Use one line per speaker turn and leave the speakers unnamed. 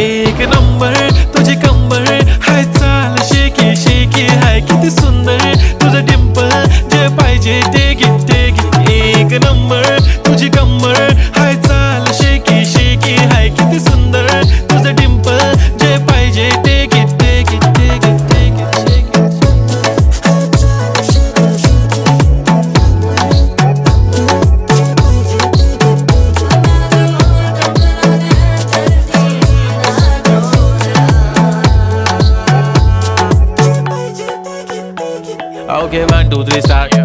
एक नंबर तुझी कंबर हाय चाल शेकी शेकी हाय किती सुंदर तुझं डिंपल जे पाहिजे ते घे एक नंबर तुझी कंबर हाय चाल शेकी शेकी हाय किती सुंदर तुझं डिंपल जे पाहिजे ते घे Okay, 1, 2, 3, start.